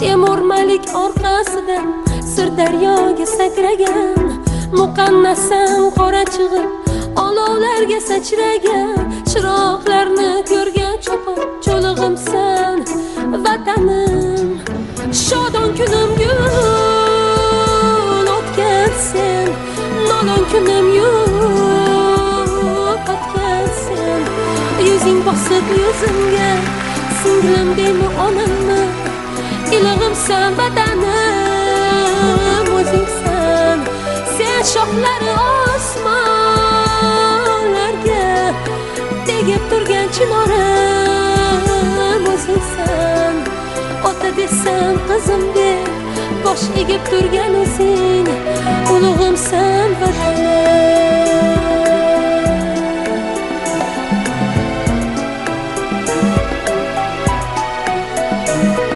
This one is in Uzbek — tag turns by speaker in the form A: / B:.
A: Temur Malik orqasidan Sirdaryoga sakragan, muqannasam qora chig'ib olovlarga sachragan, chiroqlarni ko'rgan cho'pon cho'lig'imsan vatanim. Shodon kunim gul o'tgan sen, nolon kunim yo'q o'tgan sen. Yuzing bosib yuzimga, singlim deymi onammi, ilig'imsan vatanim o'zingsan. Sen shoxlari osmonlarga tegib turgan chinorim o'zingsan. Ota desam qizim deb bosh egib turgan o'zing, ulug'imsan vatanim.